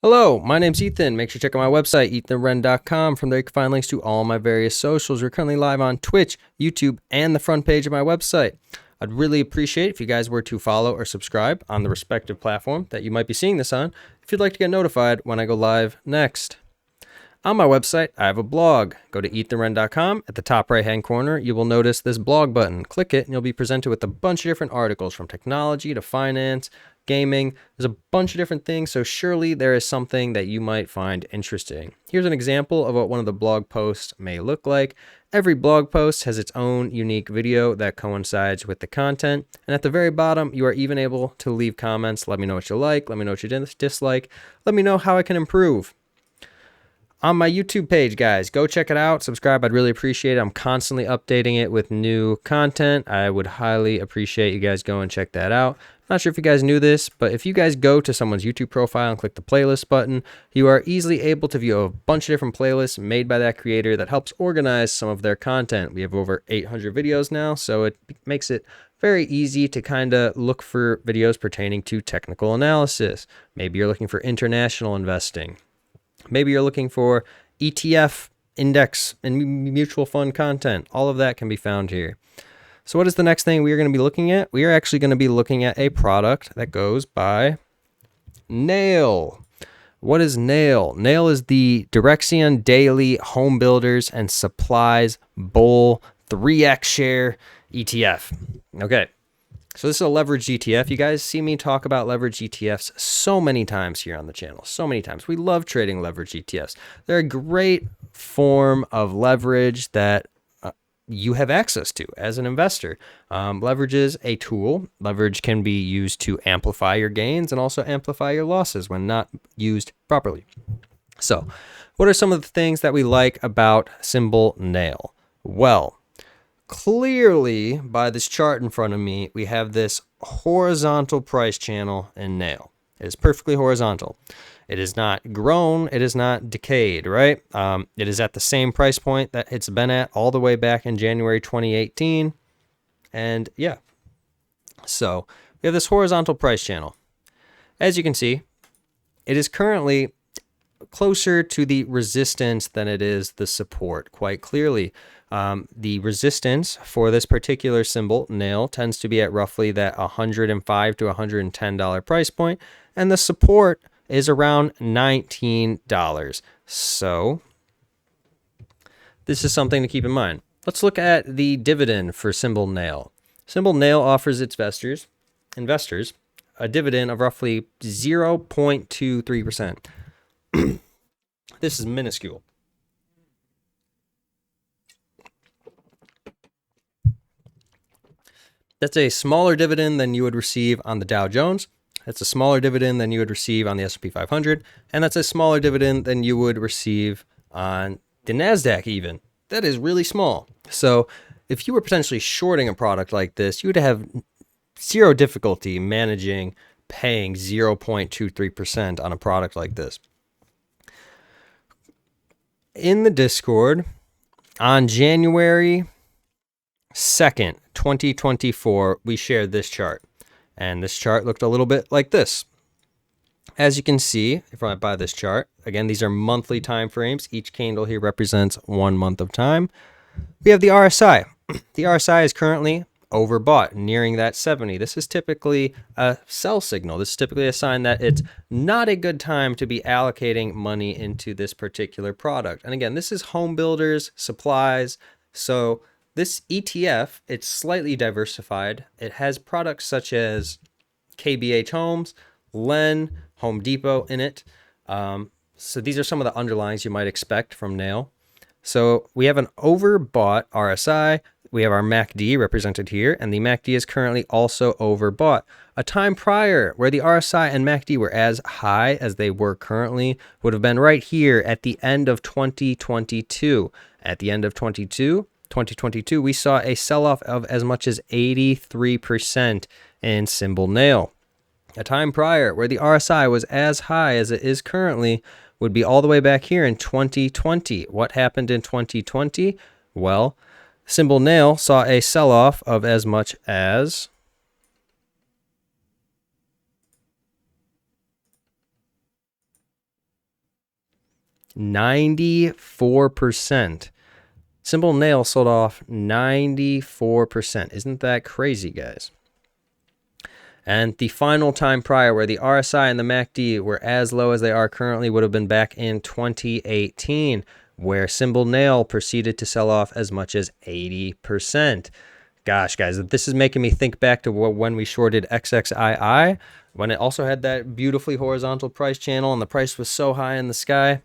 Hello, my name's Ethan. Make sure to check out my website, ethanwrenn.com. From there, you can find links to all my various socials. We're currently live on Twitch, YouTube, and the front page of my website. I'd really appreciate it if you guys were to follow or subscribe on the respective platform that you might be seeing this on, if you'd like to get notified when I go live next. On my website, I have a blog. Go to ethanwrenn.com. At the top right-hand corner, you will notice this blog button. Click it, and you'll be presented with a bunch of different articles from technology to finance, gaming. There's a bunch of different things, so surely there is something that you might find interesting. Here's an example of what one of the blog posts may look like. Every blog post has its own unique video that coincides with the content. And at the very bottom, you are even able to leave comments. Let me know what you like. Let me know what you dislike. Let me know how I can improve. On my YouTube page, guys, go check it out. Subscribe. I'd really appreciate it. I'm constantly updating it with new content. I would highly appreciate you guys go and check that out. Not sure if you guys knew this, but if you guys go to someone's YouTube profile and click the playlist button, you are easily able to view a bunch of different playlists made by that creator that helps organize some of their content. We have over 800 videos now, so it makes it very easy to kind of look for videos pertaining to technical analysis. Maybe you're looking for international investing. Maybe you're looking for ETF, index, and mutual fund content. All of that can be found here. So what is the next thing we are going to be looking at? We are actually going to be looking at a product that goes by Nail. What is Nail? Nail is the Direxion Daily Homebuilders and Supplies Bull 3x Share ETF. Okay. So this is a leveraged ETF. You guys see me talk about leveraged ETFs so many times here on the channel. So many times. We love trading leveraged ETFs. They're a great form of leverage that you have access to as an investor. Leverage is a tool. Leverage can be used to amplify your gains and also amplify your losses when not used properly. So what are some of the things that we like about symbol Nail? Well, clearly, by this chart in front of me, we have this horizontal price channel in Nail. It is perfectly horizontal. It is not grown. It is not decayed, right? It is at the same price point that it's been at all the way back in January 2018. And yeah, so we have this horizontal price channel. As you can see, it is currently closer to the resistance than it is the support, quite clearly. The resistance for this particular symbol, Nail, tends to be at roughly that $105 to $110 price point, and the support is around $19. So this is something to keep in mind. Let's look at the dividend for symbol Nail. Symbol Nail offers its investors a dividend of roughly 0.23%. This is minuscule. That's a smaller dividend than you would receive on the Dow Jones. That's a smaller dividend than you would receive on the S&P 500. And that's a smaller dividend than you would receive on the NASDAQ even. That is really small. So if you were potentially shorting a product like this, you would have zero difficulty managing paying 0.23% on a product like this. In the Discord, on January 2nd, 2024, we shared this chart. And this chart looked a little bit like this. As you can see, if I buy this chart, again, these are monthly time frames. Each candle here represents 1 month of time. We have the RSI. The RSI is currently overbought, nearing that 70. This is typically a sell signal. This is typically a sign that it's not a good time to be allocating money into this particular product. And again, this is home builders, supplies. So this ETF, it's slightly diversified. It has products such as KBH Homes, Wrenn, Home Depot in it. So these are some of the underlyings you might expect from Nail. So we have an overbought RSI. We have our MACD represented here, and the MACD is currently also overbought. A time prior where the RSI and MACD were as high as they were currently would have been right here at the end of 2022. At the end of 2022, we saw a sell-off of as much as 83% in symbol Nail. A time prior where the RSI was as high as it is currently would be all the way back here in 2020. What happened in 2020? Well, symbol Nail saw a sell-off of as much as 94%. Simple Nail sold off 94%. Isn't that crazy, guys? And the final time prior where the RSI and the MACD were as low as they are currently would have been back in 2018, where Simple Nail proceeded to sell off as much as 80%. Gosh, guys, this is making me think back to when we shorted XXII, when it also had that beautifully horizontal price channel and the price was so high in the sky.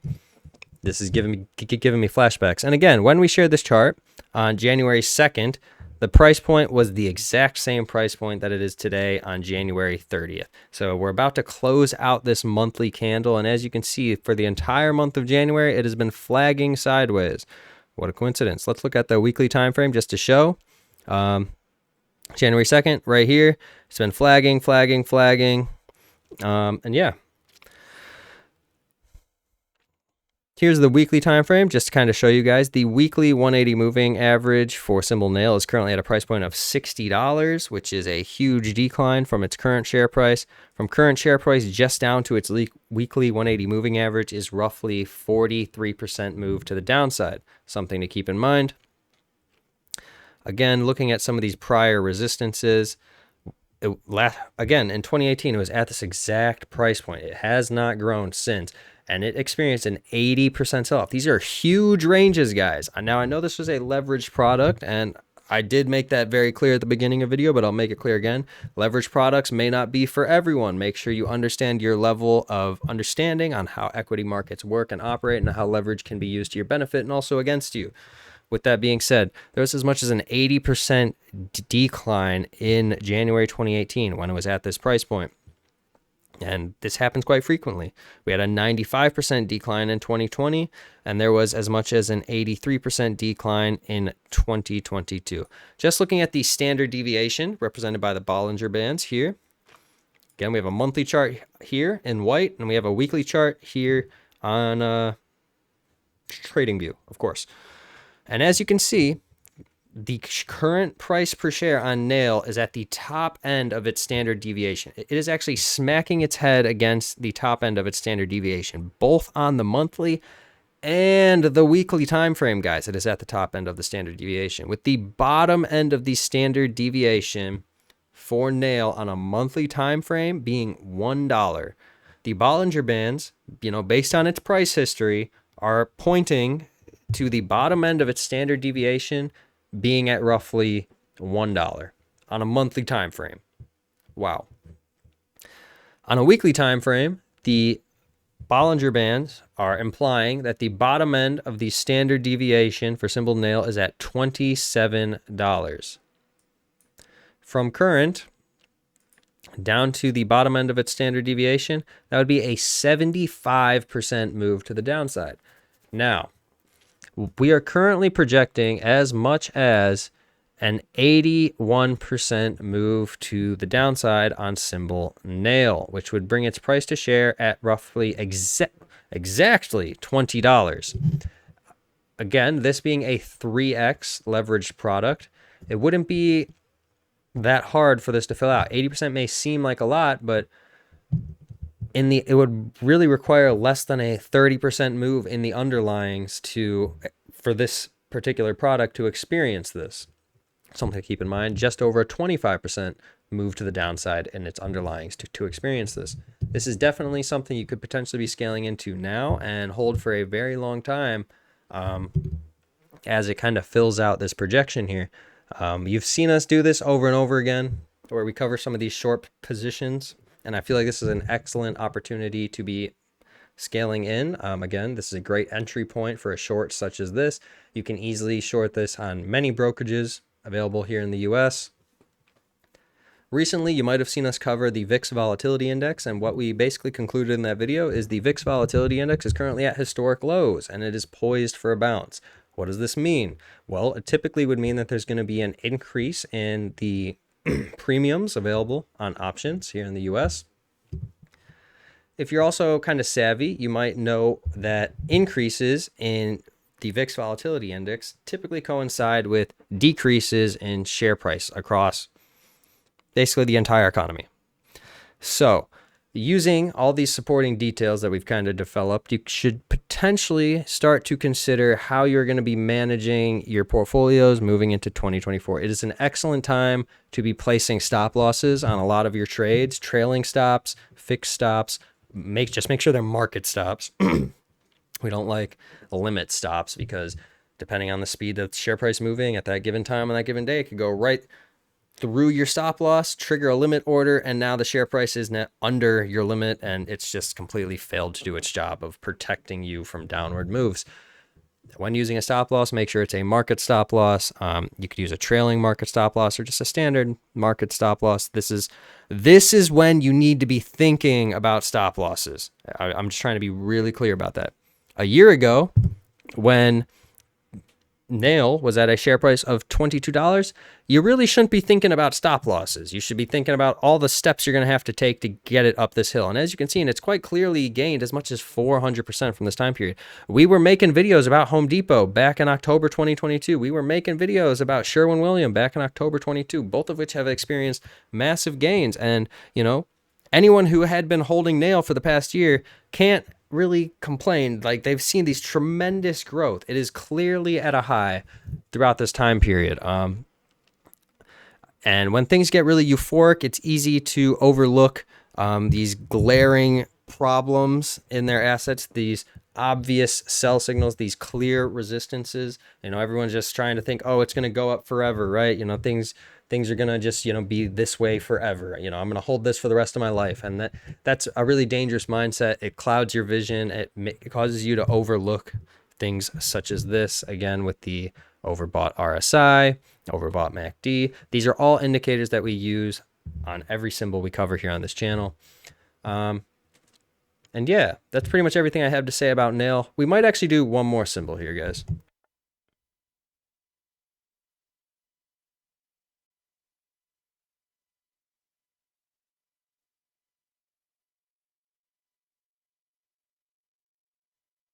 This is giving me flashbacks. And again, when we shared this chart on January 2nd, the price point was the exact same price point that it is today on January 30th. So we're about to close out this monthly candle. And as you can see, for the entire month of January, it has been flagging sideways. What a coincidence. Let's look at the weekly time frame just to show. January 2nd, right here, it's been flagging. And yeah. Here's the weekly time frame, just to kind of show you guys. The weekly 180 moving average for Simple Nail is currently at a price point of $60, which is a huge decline from its current share price. From current share price just down to its weekly 180 moving average is roughly 43% move to the downside. Something to keep in mind. Again, looking at some of these prior resistances, again, in 2018, it was at this exact price point. It has not grown since. And it experienced an 80% sell-off. These are huge ranges, guys. Now, I know this was a leveraged product, and I did make that very clear at the beginning of the video, but I'll make it clear again. Leveraged products may not be for everyone. Make sure you understand your level of understanding on how equity markets work and operate and how leverage can be used to your benefit and also against you. With that being said, there was as much as an 80% decline in January 2018 when it was at this price point. And this happens quite frequently. We had a 95% decline in 2020, and there was as much as an 83% decline in 2022. Just looking at the standard deviation represented by the Bollinger Bands here. Again, we have a monthly chart here in white, and we have a weekly chart here on TradingView, of course. And as you can see, the current price per share on Nail is at the top end of its standard deviation. It is actually smacking its head against the top end of its standard deviation, both on the monthly and the weekly time frame, guys. It is at the top end of the standard deviation, with the bottom end of the standard deviation for Nail on a monthly time frame being $1. The Bollinger Bands, based on its price history, are pointing to the bottom end of its standard deviation being at roughly $1 on a monthly time frame. Wow. On a weekly time frame, the Bollinger Bands are implying that the bottom end of the standard deviation for Simple Nail is at $27. From current down to the bottom end of its standard deviation, that would be a 75% move to the downside. Now, we are currently projecting as much as an 81% move to the downside on Simple Nail, which would bring its price to share at roughly exactly $20. Again, this being a 3x leveraged product, it wouldn't be that hard for this to fill out. 80% may seem like a lot, but it would really require less than a 30% move in the underlyings for this particular product to experience this. Something to keep in mind, just over a 25% move to the downside in its underlyings to experience this. This is definitely something you could potentially be scaling into now and hold for a very long time as it kind of fills out this projection here. You've seen us do this over and over again, where we cover some of these short positions. And I feel like this is an excellent opportunity to be scaling in. Again, this is a great entry point for a short such as this. You can easily short this on many brokerages available here in the US. Recently, you might have seen us cover the VIX Volatility Index, and what we basically concluded in that video is the VIX Volatility Index is currently at historic lows, and it is poised for a bounce. What does this mean? Well, it typically would mean that there's going to be an increase in the premiums available on options here in the US. If you're also kind of savvy, you might know that increases in the VIX Volatility Index typically coincide with decreases in share price across basically the entire economy. So using all these supporting details that we've kind of developed, you should potentially start to consider how you're going to be managing your portfolios moving into 2024. It is an excellent time to be placing stop losses on a lot of your trades, trailing stops, fixed stops. Just make sure they're market stops. We don't like limit stops because depending on the speed of the share price moving at that given time on that given day, it could go right through your stop loss, trigger a limit order, and now the share price is net under your limit, and it's just completely failed to do its job of protecting you from downward moves. When using a stop loss, make sure it's a market stop loss. You could use a trailing market stop loss or just a standard market stop loss. This is when you need to be thinking about stop losses. I'm just trying to be really clear about that. A year ago, when Nail was at a share price of $22, you really shouldn't be thinking about stop losses. You should be thinking about all the steps you're going to have to take to get it up this hill. And as you can see, and it's quite clearly gained as much as 400% from this time period. We were making videos about Home Depot back in October 2022. We were making videos about Sherwin-Williams back in October 22, both of which have experienced massive gains. And, anyone who had been holding Nail for the past year can't really complain. Like, they've seen these tremendous growth. It is clearly at a high throughout this time period. And when things get really euphoric, it's easy to overlook these glaring problems in their assets, these obvious sell signals, these clear resistances. Everyone's just trying to think, oh, it's going to go up forever, right? Things are going to just, be this way forever. I'm going to hold this for the rest of my life. And that's a really dangerous mindset. It clouds your vision. It causes you to overlook things such as this, again, with the overbought RSI, overbought MACD. These are all indicators that we use on every symbol we cover here on this channel. And yeah, that's pretty much everything I have to say about Nail. We might actually do one more symbol here, guys.